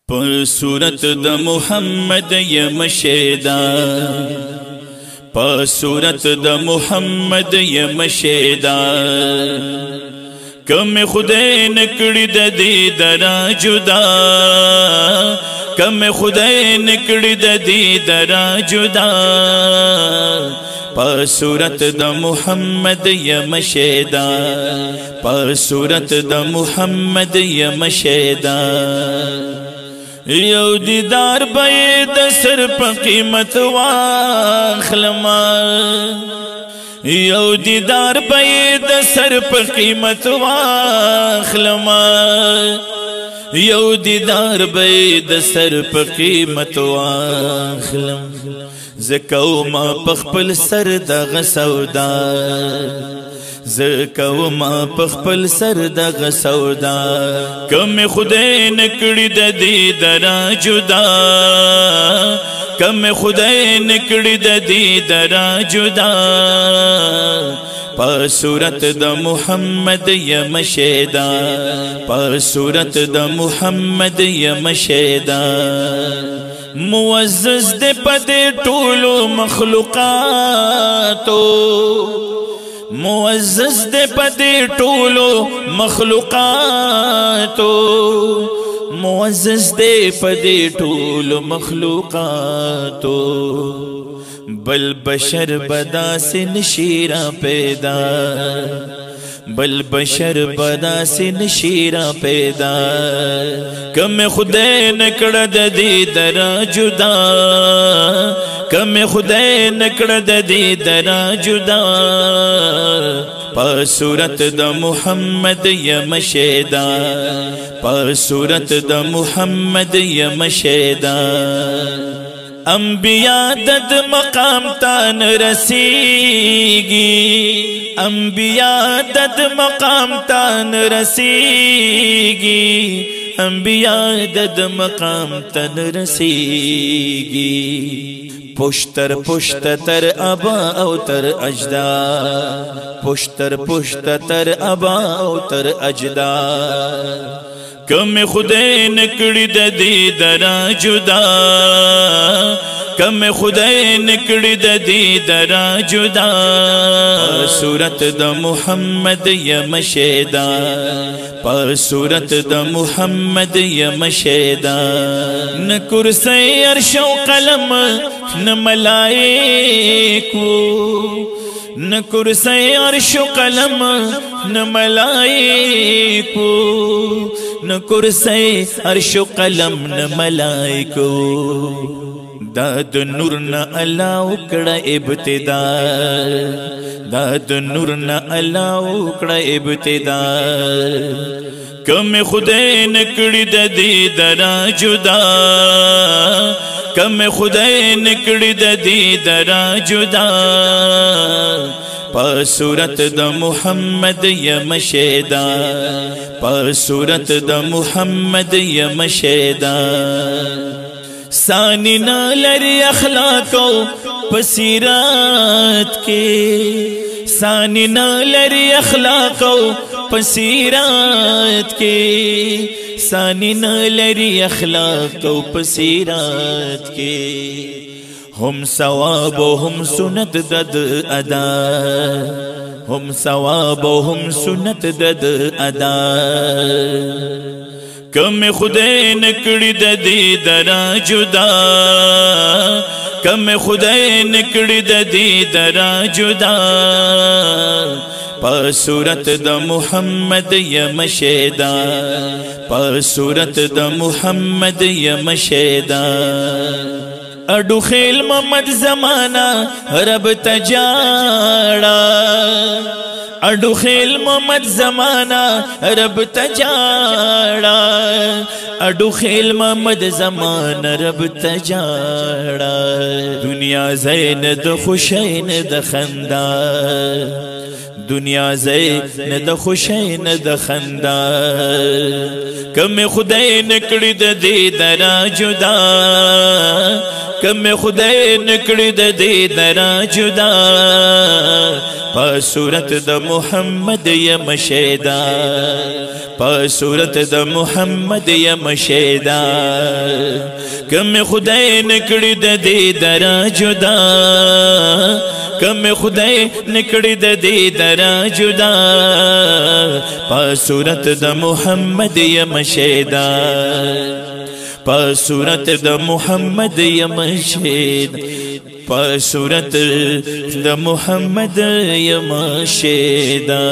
پر صورت د محمد یم شیدا پر صورت د محمد یم شیدا کم خدای نکړی د دې درا جدا کم خدای نکړی د دې درا جدا پر صورت د محمد یم شیدا پر صورت د محمد یم شیدا یو دیدار بید سر پا قیمت واخلما یو دیدار بید سر پا قیمت واخلما یو دیدار بید سر پا قیمت واخلم زکو ما پخپل سر دغ سودا زکو ما پخپل سر دغ سودا کم خدای نکړی د دې درا جدا کم خدای نکړی د دې درا جدا پر صورت د محمد یم شیدا پر صورت د محمد یم شیدا معزز دې پدې ټولو مخلوقاتو معزز دے پدے ټولو مخلوقاتو معزز دے پدے ټولو مخلوقاتو بل بشر بدا سے نشیرا پیدا بل بشر بدا سے نشیرا پیدا کم خدای نکړه د دې درا جدا کم خدای نکړه د دې درا جدا پر صورت د محمد یم شیدا پر صورت د محمد یم شیدا انبیاء دد مقام تان رسیگی انبیاء دد مقام تان رسیگی انبیاء دد مقام تن رسیگی پشتر پشت تر ابا او تر اجدا پشتر پشت تر ابا او تر اجدا کم خدای نکړی د دې درا جدا کم خدای نکړی د دې درا جدا صورت د محمد یم شیدا پر صورت د محمد یم شیدا نه کرسی عرش او قلم نه ملائکو نه کرسی عرش و قلم نه ملائکو نه کرسی عرش و قلم نه ملائکو دا د نور نه الله وکړه ابتدا دا د نور نه الله وکړه ابتدا کم خدای نکړی د دې درا جدا کم خدای نکړی د دې درا جدا پر صورت د محمد یم شیدا پر صورت د محمد یم شیدا ثانی نہ لری اخلاقو پسیرات کے ثانی نہ لری اخلاقو پسیرات کے ثانی نہ لری اخلاقو پسیرات کے ہم ثواب و ہم سنت دد ادا ہم ثواب و ہم سنت دد ادا کم خدای نکړی د دې درا جدا کم خدای نکړی د دې درا جدا پر صورت د محمد یم شیدا پر صورت د محمد یم شیدا اډو خیل محمد زمانہ رب تجاړه اډو خیل محمد زمانہ رب تجاړه اډو خیل محمد زمانہ رب تجاړه دنیا زین د خوشین د خندا دنیا زین د خوشین د خندا کم خدای نکړی د دې درا جدا کم خدای نکړی د دې درا جدا په صورت د محمد یم شیدا په صورت د محمد یم شیدا کم خدای نکړی د دې درا جدا کم خدای نکړی د دې درا جدا په صورت د محمد یم شیدا په صورت د محمد یم شیدا په صورت د محمد یم شیدا